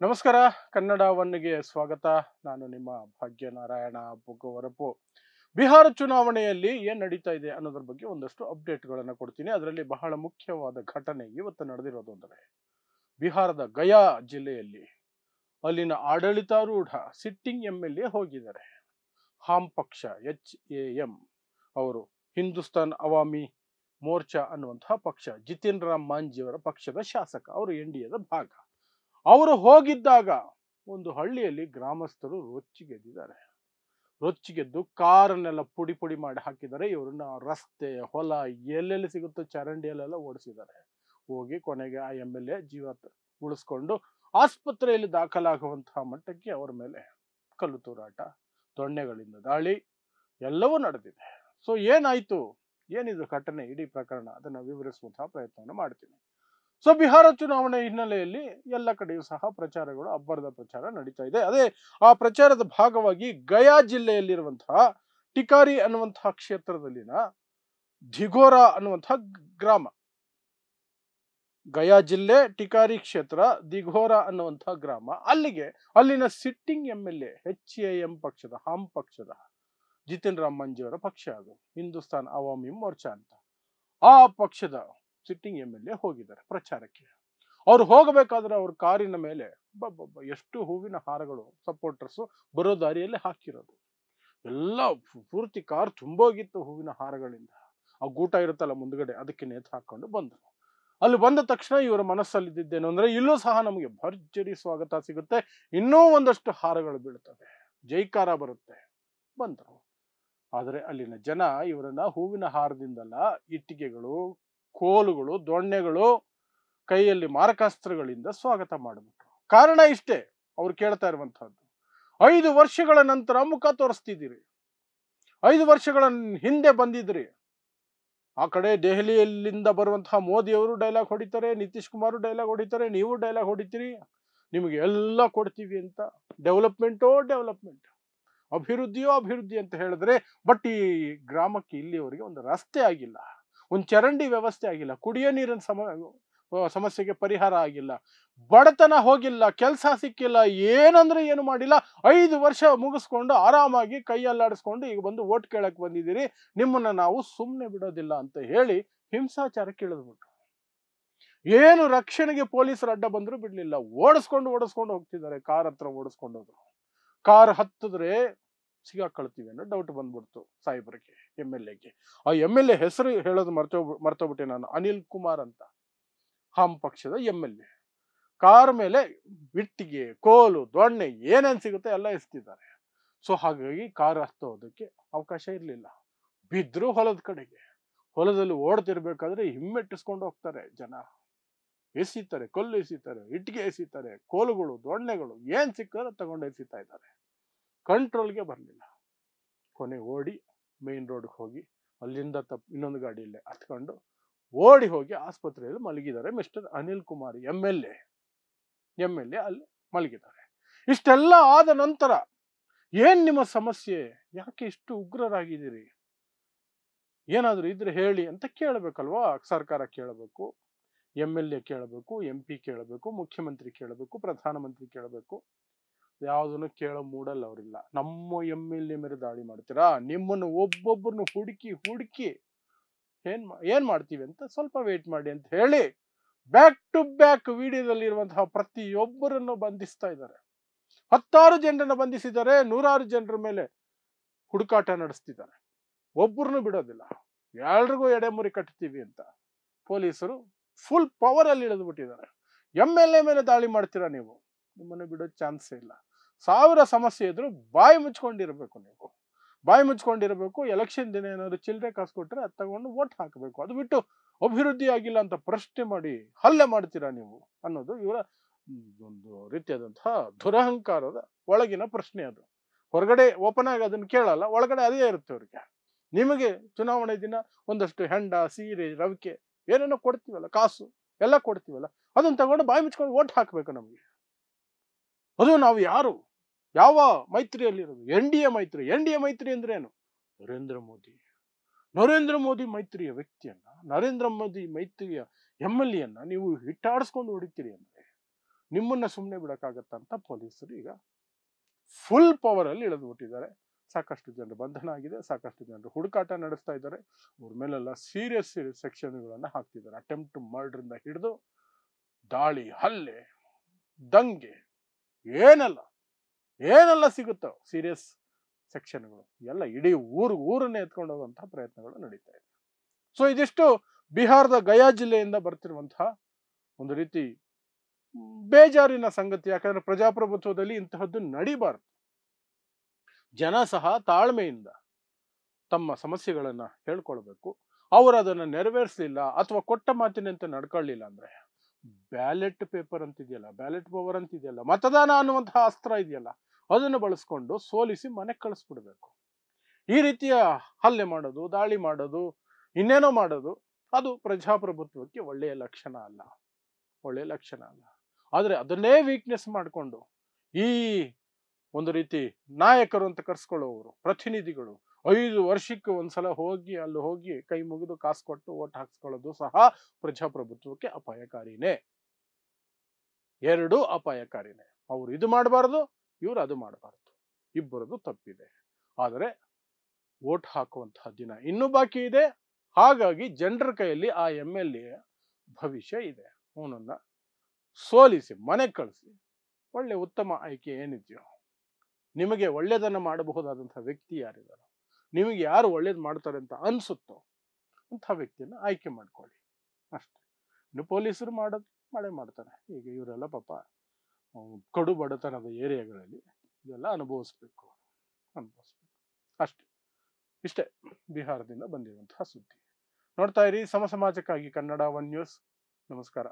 ನಮಸ್ಕಾರ. ಕನ್ನಡ ಒನ್ಗೆ ಸ್ವಾಗತ. ನಾನು ನಿಮ್ಮ ಭಾಗ್ಯನಾರಾಯಣ ಬುಗ್ಗವರಪು. ಬಿಹಾರ ಚುನಾವಣೆಯಲ್ಲಿ ಏನ್ ನಡೀತಾ ಇದೆ ಅನ್ನೋದ್ರ ಬಗ್ಗೆ ಒಂದಷ್ಟು ಅಪ್ಡೇಟ್ಗಳನ್ನು ಕೊಡ್ತೀನಿ. ಅದರಲ್ಲಿ ಬಹಳ ಮುಖ್ಯವಾದ ಘಟನೆ ಇವತ್ತು ನಡೆದಿರೋದು ಅಂದರೆ ಬಿಹಾರದ ಗಯಾ ಜಿಲ್ಲೆಯಲ್ಲಿ ಅಲ್ಲಿನ ಆಡಳಿತಾರೂಢ ಸಿಟ್ಟಿಂಗ್ MLA ಹೋಗಿದ್ದಾರೆ. ಹಾಮ್ ಪಕ್ಷ HAM ಅವರು ಹಿಂದೂಸ್ತಾನ್ ಅವಾಮಿ ಮೋರ್ಚಾ ಅನ್ನುವಂತಹ ಪಕ್ಷ, ಜಿತಿನ್ ರಾಮ್ ಮಾಂಜಿಯವರ ಪಕ್ಷದ ಶಾಸಕ, ಅವರು NDAದ ಭಾಗ. ಅವರು ಹೋಗಿದ್ದಾಗ ಒಂದು ಹಳ್ಳಿಯಲ್ಲಿ ಗ್ರಾಮಸ್ಥರು ರೊಚ್ಚಿಗೆದ್ದಿದ್ದಾರೆ. ರೊಚ್ಚಿಗೆದ್ದು ಕಾರನ್ನೆಲ್ಲ ಪುಡಿ ಪುಡಿ ಮಾಡಿ ಹಾಕಿದ್ದಾರೆ. ಇವರನ್ನ ರಸ್ತೆ, ಹೊಲ, ಎಲ್ಲೆಲ್ಲಿ ಸಿಗುತ್ತೋ ಚರಂಡಿಯಲ್ಲೆಲ್ಲ ಓಡಿಸಿದ್ದಾರೆ. ಹೋಗಿ ಕೊನೆಗೆ ಆ MLA ಜೀವ ಉಳಿಸ್ಕೊಂಡು ಆಸ್ಪತ್ರೆಯಲ್ಲಿ ದಾಖಲಾಗುವಂತಹ ಮಟ್ಟಕ್ಕೆ ಅವರ ಮೇಲೆ ಕಲ್ಲು ತೂರಾಟ, ದೊಣ್ಣೆಗಳಿಂದ ದಾಳಿ ಎಲ್ಲವೂ ನಡೆದಿದೆ. ಸೊ ಏನಾಯ್ತು, ಏನಿದು ಘಟನೆ, ಇಡೀ ಪ್ರಕರಣ, ಅದನ್ನು ವಿವರಿಸುವಂತಹ ಪ್ರಯತ್ನವನ್ನು ಮಾಡ್ತೀನಿ. ಸೊ ಬಿಹಾರ ಚುನಾವಣೆ ಹಿನ್ನೆಲೆಯಲ್ಲಿ ಎಲ್ಲ ಕಡೆಯೂ ಸಹ ಪ್ರಚಾರಗಳು, ಅಬ್ಬರದ ಪ್ರಚಾರ ನಡೀತಾ ಇದೆ. ಅದೇ ಆ ಪ್ರಚಾರದ ಭಾಗವಾಗಿ ಗಯಾ ಜಿಲ್ಲೆಯಲ್ಲಿರುವಂತಹ ಟಿಕಾರಿ ಅನ್ನುವಂತಹ ಕ್ಷೇತ್ರದಲ್ಲಿನ ಧಿಗೋರಾ ಅನ್ನುವಂತಹ ಗ್ರಾಮ, ಗಯಾ ಜಿಲ್ಲೆ ಟಿಕಾರಿ ಕ್ಷೇತ್ರ ದಿಘೋರಾ ಅನ್ನುವಂತಹ ಗ್ರಾಮ, ಅಲ್ಲಿನ ಸಿಟ್ಟಿಂಗ್ MLA HAM ಪಕ್ಷದ, ಹಾಮ್ ಪಕ್ಷದ ಜಿತಿನ್ ರಾಮ್ ಮಾಂಜಿಯವರ ಪಕ್ಷ, ಅದು ಹಿಂದೂಸ್ತಾನ್ ಅವಾಮಿ ಮೋರ್ಚಾ ಅಂತ, ಆ ಪಕ್ಷದ ಸಿಟ್ಟಿಂಗ್ MLA ಹೋಗಿದ್ದಾರೆ ಪ್ರಚಾರಕ್ಕೆ. ಅವ್ರು ಹೋಗಬೇಕಾದ್ರೆ ಅವ್ರ ಕಾರಿನ ಮೇಲೆ ಎಷ್ಟು ಹೂವಿನ ಹಾರಗಳು ಸಪೋರ್ಟರ್ಸ್ ಬರೋ ದಾರಿಯಲ್ಲಿ ಹಾಕಿರೋದು, ಎಲ್ಲ ಪೂರ್ತಿ ಕಾರ್ ತುಂಬೋಗಿತ್ತು ಹೂವಿನ ಹಾರಗಳಿಂದ. ಆ ಗೂಟ ಇರುತ್ತಲ್ಲ ಮುಂದ್ಗಡೆ, ಅದಕ್ಕೆ ನೇತು ಹಾಕೊಂಡು ಬಂದರು. ಅಲ್ಲಿ ಬಂದ ತಕ್ಷಣ ಇವರ ಮನಸ್ಸಲ್ಲಿದ್ದೇನು ಅಂದ್ರೆ, ಇಲ್ಲೂ ಸಹ ನಮಗೆ ಭರ್ಜರಿ ಸ್ವಾಗತ ಸಿಗುತ್ತೆ, ಇನ್ನೂ ಒಂದಷ್ಟು ಹಾರಗಳು ಬೀಳ್ತವೆ, ಜೈಕಾರ ಬರುತ್ತೆ, ಬಂದರು. ಆದರೆ ಅಲ್ಲಿನ ಜನ ಇವರನ್ನ ಹೂವಿನ ಹಾರದಿಂದಲ್ಲ, ಇಟ್ಟಿಗೆಗಳು, ಕೋಲುಗಳು, ದೊಣ್ಣೆಗಳು, ಕೈಯಲ್ಲಿ ಮಾರಕಾಸ್ತ್ರಗಳಿಂದ ಸ್ವಾಗತ ಮಾಡಿಬಿಟ್ರು. ಕಾರಣ ಇಷ್ಟೇ, ಅವ್ರು ಕೇಳ್ತಾ ಇರುವಂತಹದ್ದು, 5 ವರ್ಷಗಳ ನಂತರ ಮುಖ ತೋರಿಸ್ತಿದ್ದೀರಿ, 5 ವರ್ಷಗಳ ಹಿಂದೆ ಬಂದಿದ್ರಿ, ಆ ಕಡೆ ದೆಹಲಿಯಲ್ಲಿಂದ ಬರುವಂತಹ ಮೋದಿಯವರು ಡೈಲಾಗ್ ಹೊಡಿತಾರೆ, ನಿತೀಶ್ ಕುಮಾರ್ ಡೈಲಾಗ್ ಹೊಡಿತಾರೆ, ನೀವು ಡೈಲಾಗ್ ಹೊಡಿತೀರಿ, ನಿಮಗೆ ಎಲ್ಲ ಕೊಡ್ತೀವಿ ಅಂತ, ಡೆವಲಪ್ಮೆಂಟೋ ಡೆವಲಪ್ಮೆಂಟ್, ಅಭಿವೃದ್ಧಿಯೋ ಅಭಿವೃದ್ಧಿ ಅಂತ ಹೇಳಿದ್ರೆ, ಬಟ್ ಈ ಗ್ರಾಮಕ್ಕೆ ಇಲ್ಲಿಯವರೆಗೆ ಒಂದು ರಸ್ತೆ ಆಗಿಲ್ಲ, ಒಂದು ಚರಂಡಿ ವ್ಯವಸ್ಥೆ ಆಗಿಲ್ಲ, ಕುಡಿಯೋ ನೀರಿನ ಸಮಸ್ಯೆಗೆ ಪರಿಹಾರ ಆಗಿಲ್ಲ, ಬಡತನ ಹೋಗಿಲ್ಲ, ಕೆಲಸ ಸಿಕ್ಕಿಲ್ಲ, ಏನಂದ್ರೆ ಏನು ಮಾಡಿಲ್ಲ. 5 ವರ್ಷ ಮುಗಿಸ್ಕೊಂಡು ಆರಾಮಾಗಿ ಕೈಯಲ್ಲಾಡಿಸ್ಕೊಂಡು ಈಗ ಬಂದು ಓಟ್ ಕೇಳಕ್ ಬಂದಿದ್ದೀರಿ, ನಿಮ್ಮನ್ನ ನಾವು ಸುಮ್ಮನೆ ಬಿಡೋದಿಲ್ಲ ಅಂತ ಹೇಳಿ ಹಿಂಸಾಚಾರಕ್ಕೆ ಇಳಿದ್ಬಿಟ್ರು. ಏನು ರಕ್ಷಣೆಗೆ ಪೊಲೀಸರು ಅಡ್ಡ ಬಂದ್ರು ಬಿಡ್ಲಿಲ್ಲ, ಓಡಿಸ್ಕೊಂಡು ಹೋಗ್ತಿದ್ದಾರೆ. ಕಾರ್ ಹತ್ರ ಓಡಿಸ್ಕೊಂಡು ಹೋದ್ರು. ಕಾರ್ ಹತ್ತಿದ್ರೆ ಸಿಗಾಕೊಳ್ತೀವಿ ಅನ್ನೋ ಡೌಟ್ ಬಂದ್ಬಿಡ್ತು ಸಾಹೇಬರಿಗೆ, MLAಗೆ. ಆ MLA ಹೆಸರು ಹೇಳೋದು ಮರ್ತೋಗ್ಬಿಟ್ಟೆ ನಾನು, ಅನಿಲ್ ಕುಮಾರ್ ಅಂತ, ಹಾಮ್ ಪಕ್ಷದ MLA. ಕಾರ್ ಮೇಲೆ ಇಟ್ಟಿಗೆ, ಕೋಲು, ದೊಣ್ಣೆ ಏನೇನ್ ಸಿಗುತ್ತೆ ಎಲ್ಲ ಎಸ್ತಿದ್ದಾರೆ. ಸೊ ಹಾಗಾಗಿ ಕಾರ್ ಹತ್ತೋದಕ್ಕೆ ಅವಕಾಶ ಇರಲಿಲ್ಲ, ಬಿದ್ರು ಹೊಲದ ಕಡೆಗೆ. ಹೊಲದಲ್ಲಿ ಓಡ್ತಿರ್ಬೇಕಾದ್ರೆ ಹಿಮ್ಮೆಟ್ಟಿಸ್ಕೊಂಡು ಹೋಗ್ತಾರೆ ಜನ, ಎಸಿತಾರೆ, ಕಲ್ಲು ಎಸಿತಾರೆ, ಇಟ್ಟಿಗೆ ಎಸಿತಾರೆ, ಕೋಲುಗಳು, ದೊಣ್ಣೆಗಳು ಏನ್ ಸಿಕ್ಕಾರೋ ತಗೊಂಡು ಎಸಿತಾ ಇದ್ದಾರೆ. ಕಂಟ್ರೋಲ್ಗೆ ಬರಲಿಲ್ಲ. ಕೊನೆ ಓಡಿ ಮೇನ್ ರೋಡ್ಗೆ ಹೋಗಿ ಅಲ್ಲಿಂದ ಇನ್ನೊಂದು ಗಾಡಿಯಲ್ಲೇ ಹತ್ಕೊಂಡು ಓಡಿ ಹೋಗಿ ಆಸ್ಪತ್ರೆಯಲ್ಲಿ ಮಲಗಿದ್ದಾರೆ. ಮಿಸ್ಟರ್ ಅನಿಲ್ ಕುಮಾರ್ MLA ಅಲ್ಲಿ ಮಲಗಿದ್ದಾರೆ. ಇಷ್ಟೆಲ್ಲ ಆದ ನಂತರ ಏನ್ ನಿಮ್ಮ ಸಮಸ್ಯೆ, ಯಾಕೆ ಇಷ್ಟು ಉಗ್ರರಾಗಿದ್ದೀರಿ, ಏನಾದ್ರೂ ಇದ್ರೆ ಹೇಳಿ ಅಂತ ಕೇಳಬೇಕಲ್ವಾ. ಸರ್ಕಾರ ಕೇಳಬೇಕು, MLA ಕೇಳಬೇಕು, MP ಕೇಳಬೇಕು, ಮುಖ್ಯಮಂತ್ರಿ ಕೇಳಬೇಕು, ಪ್ರಧಾನಮಂತ್ರಿ ಕೇಳಬೇಕು. ಯಾವುದನ್ನು ಕೇಳೋ ಮೂಡಲ್ಲ ಅವರಿಲ್ಲ. ನಮ್ಮ MLA ಮೇಲೆ ದಾಳಿ ಮಾಡ್ತೀರಾ, ನಿಮ್ಮನ್ನು ಒಬ್ಬೊಬ್ಬರನ್ನು ಹುಡುಕಿ ಏನ್ ಮಾಡ್ತೀವಿ ಅಂತ ಸ್ವಲ್ಪ ವೇಟ್ ಮಾಡಿ ಅಂತ ಹೇಳಿ ಬ್ಯಾಕ್ ಟು ಬ್ಯಾಕ್ ವಿಡಿಯೋದಲ್ಲಿ ಇರುವಂತಹ ಪ್ರತಿಯೊಬ್ಬರನ್ನು ಬಂಧಿಸ್ತಾ ಇದ್ದಾರೆ. 10 ಜನರನ್ನ ಬಂಧಿಸಿದ್ದಾರೆ, 100 ಜನರ ಮೇಲೆ ಹುಡುಕಾಟ ನಡೆಸ್ತಿದ್ದಾರೆ. ಒಬ್ಬರನ್ನು ಬಿಡೋದಿಲ್ಲ, ಎಲ್ರಿಗೂ ಎಡೆಮುರಿ ಕಟ್ತೀವಿ ಅಂತ ಪೊಲೀಸರು ಫುಲ್ ಪವರ್ ಅಲ್ಲಿ ಇಳಿದು ಬಿಟ್ಟಿದ್ದಾರೆ. MLA ಮೇಲೆ ದಾಳಿ ಮಾಡ್ತೀರಾ ನೀವು, ನಿಮ್ಮನ್ನು ಬಿಡೋ ಚಾನ್ಸೇ ಇಲ್ಲ. 1000 ಸಮಸ್ಯೆ ಇದ್ರು ಬಾಯಿ ಮುಚ್ಕೊಂಡಿರ್ಬೇಕು, ನೀವು ಬಾಯಿ ಮುಚ್ಕೊಂಡಿರ್ಬೇಕು. ಎಲೆಕ್ಷನ್ ದಿನ ಏನಾದ್ರು ಚಿಲ್ಲರೆ ಕಾಸು ಕೊಟ್ಟರೆ ಅದು ತಗೊಂಡು ವೋಟ್ ಹಾಕಬೇಕು. ಅದು ಬಿಟ್ಟು ಅಭಿವೃದ್ಧಿ ಆಗಿಲ್ಲ ಅಂತ ಪ್ರಶ್ನೆ ಮಾಡಿ ಹಲ್ಲೆ ಮಾಡ್ತೀರಾ ನೀವು ಅನ್ನೋದು ಇವರ ಒಂದು ರೀತಿಯಾದಂತಹ ದುರಹಂಕಾರದ ಒಳಗಿನ ಪ್ರಶ್ನೆ. ಅದು ಹೊರಗಡೆ ಓಪನ್ ಆಗಿ ಅದನ್ನು ಕೇಳಲ್ಲ, ಒಳಗಡೆ ಅದೇ ಇರುತ್ತೆ ಅವ್ರಿಗೆ. ನಿಮಗೆ ಚುನಾವಣೆ ದಿನ ಒಂದಷ್ಟು ಹೆಂಡ, ಸೀರೆ, ರವಿಕೆ ಏನೇನೋ ಕೊಡ್ತೀವಲ್ಲ, ಕಾಸು ಎಲ್ಲ ಕೊಡ್ತೀವಲ್ಲ, ಅದನ್ನ ತಗೊಂಡು ಬಾಯಿ ಮುಚ್ಕೊಂಡು ವೋಟ್ ಹಾಕಬೇಕು ನಮಗೆ. ಅದು ನಾವು ಯಾರು, ಯಾವ ಮೈತ್ರಿಯಲ್ಲಿರೋದು, NDA ಮೈತ್ರಿ ಅಂದ್ರೆ ಏನು? ನರೇಂದ್ರ ಮೋದಿ ಮೈತ್ರಿಯ ವ್ಯಕ್ತಿಯನ್ನ, ನರೇಂದ್ರ ಮೋದಿ ಮೈತ್ರಿಯ MLA ನೀವು ಹಿಟ್ಟಾಡಿಸ್ಕೊಂಡು ಹೊಡಿತೀರಿ ಅಂದ್ರೆ ನಿಮ್ಮನ್ನ ಸುಮ್ಮನೆ ಬಿಡಕ್ಕಾಗತ್ತಂತ ಪೊಲೀಸರು ಈಗ ಫುಲ್ ಪವರ್ ಅಲ್ಲಿ ಇಳಿದ್ಬಿಟ್ಟಿದ್ದಾರೆ. ಸಾಕಷ್ಟು ಜನರು ಬಂಧನ ಆಗಿದೆ, ಸಾಕಷ್ಟು ಜನರು ಹುಡುಕಾಟ ನಡೆಸ್ತಾ ಇದ್ದಾರೆ. ಅವ್ರ ಮೇಲೆಲ್ಲ ಸೀರಿಯಸ್ ಸೆಕ್ಷನ್ಗಳನ್ನ ಹಾಕ್ತಿದ್ದಾರೆ. ಅಟೆಂಪ್ಟ್ ಟು ಮರ್ಡರ್ ಇಂದ ಹಿಡಿದು ದಾಳಿ, ಹಲ್ಲೆ, ದಂಗೆ, ಏನೆಲ್ಲ ಸಿಗುತ್ತೋ ಸೀರಿಯಸ್ ಸೆಕ್ಷನ್ಗಳು ಎಲ್ಲ ಇಡೀ ಊರನ್ನೇ ಎತ್ಕೊಂಡು ಹೋಗುವಂತಹ ಪ್ರಯತ್ನಗಳು ನಡೀತಾ ಇದೆ. ಸೊ ಇದಿಷ್ಟು ಬಿಹಾರದ ಗಯಾ ಜಿಲ್ಲೆಯಿಂದ ಬರ್ತಿರುವಂತಹ ಒಂದು ರೀತಿ ಬೇಜಾರಿನ ಸಂಗತಿ. ಯಾಕಂದ್ರೆ ಪ್ರಜಾಪ್ರಭುತ್ವದಲ್ಲಿ ಇಂತಹದ್ದು ನಡಿಬಾರದು. ಜನ ಸಹ ತಾಳ್ಮೆಯಿಂದ ತಮ್ಮ ಸಮಸ್ಯೆಗಳನ್ನ ಹೇಳ್ಕೊಳ್ಬೇಕು. ಅವರು ಅದನ್ನ ನೆರವೇರಿಸಲಿಲ್ಲ ಅಥವಾ ಕೊಟ್ಟ ಮಾತಿನಂತೆ ನಡ್ಕೊಳ್ಳಿಲ್ಲ ಅಂದ್ರೆ ಬ್ಯಾಲೆಟ್ ಪೇಪರ್ ಅಂತಿದೆಯಲ್ಲ, ಬ್ಯಾಲೆಟ್ ಪವರ್ ಅಂತಿದೆಯಲ್ಲ, ಮತದಾನ ಅನ್ನುವಂತಹ ಅಸ್ತ್ರ ಇದೆಯಲ್ಲ, ಅದನ್ನು ಬಳಸ್ಕೊಂಡು ಸೋಲಿಸಿ ಮನೆಗೆ ಕಳಿಸ್ಬಿಡ್ಬೇಕು. ಈ ರೀತಿಯ ಹಲ್ಲೆ ಮಾಡೋದು, ದಾಳಿ ಮಾಡೋದು, ಇನ್ನೇನೋ ಮಾಡೋದು ಅದು ಪ್ರಜಾಪ್ರಭುತ್ವಕ್ಕೆ ಒಳ್ಳೆಯ ಲಕ್ಷಣ ಅಲ್ಲ. ಆದ್ರೆ ಅದನ್ನೇ ವೀಕ್ನೆಸ್ ಮಾಡಿಕೊಂಡು ಈ ಒಂದು ರೀತಿ ನಾಯಕರು ಅಂತ ಕರ್ಸ್ಕೊಳ್ಳೋರು, ಪ್ರತಿನಿಧಿಗಳು 5 ವರ್ಷಕ್ಕೆ ಒಂದ್ಸಲ ಅಲ್ಲಿ ಹೋಗಿ ಕೈ ಮುಗಿದು ಕಾಸು ಕೊಟ್ಟು ಓಟ್ ಹಾಕ್ಸ್ಕೊಳ್ಳೋದು ಸಹ ಪ್ರಜಾಪ್ರಭುತ್ವಕ್ಕೆ ಅಪಾಯಕಾರಿನೇ. ಎರಡೂ ಅಪಾಯಕಾರಿನೇ. ಅವ್ರು ಇದು ಮಾಡಬಾರ್ದು, ಇವ್ರು ಅದು ಮಾಡಬಾರ್ದು. ಇಬ್ಬರದು ತಪ್ಪಿದೆ. ಆದರೆ ವೋಟ್ ಹಾಕುವಂತಹ ದಿನ ಇನ್ನೂ ಬಾಕಿ ಇದೆ. ಹಾಗಾಗಿ ಜನರ ಕೈಯಲ್ಲಿ ಆ MLA ಭವಿಷ್ಯ ಇದೆ. ಅವನನ್ನ ಸೋಲಿಸಿ ಮನೆಗೆ ಕಳಿಸಿ ಒಳ್ಳೆ ಉತ್ತಮ ಆಯ್ಕೆ ಏನಿದೆಯೋ, ನಿಮಗೆ ಒಳ್ಳೇದನ್ನ ಮಾಡಬಹುದಾದಂತಹ ವ್ಯಕ್ತಿ ಯಾರಿದಾರೋ, ನಿಮಗೆ ಯಾರು ಒಳ್ಳೇದು ಮಾಡ್ತಾರೆ ಅಂತ ಅನ್ಸುತ್ತೋ ಅಂಥ ವ್ಯಕ್ತಿಯನ್ನ ಆಯ್ಕೆ ಮಾಡ್ಕೊಳ್ಳಿ ಅಷ್ಟೇ. ಇನ್ನು ಪೊಲೀಸರು ಮಾಡೇ ಮಾಡ್ತಾರೆ. ಈಗ ಇವರೆಲ್ಲ ಪಾಪ ಕಡು ಬಡತನದ ಏರಿಯಾಗಳಲ್ಲಿ ಇದೆಲ್ಲ ಅನುಭವಿಸ್ಬೇಕು ಅಷ್ಟೇ. ಇಷ್ಟೇ ಬಿಹಾರದಿಂದ ಬಂದಿರುವಂತಹ ಸುದ್ದಿ. ನೋಡ್ತಾ ಇರಿ ಸಮಾಜಕ್ಕಾಗಿ ಕನ್ನಡ 1 ನ್ಯೂಸ್. ನಮಸ್ಕಾರ.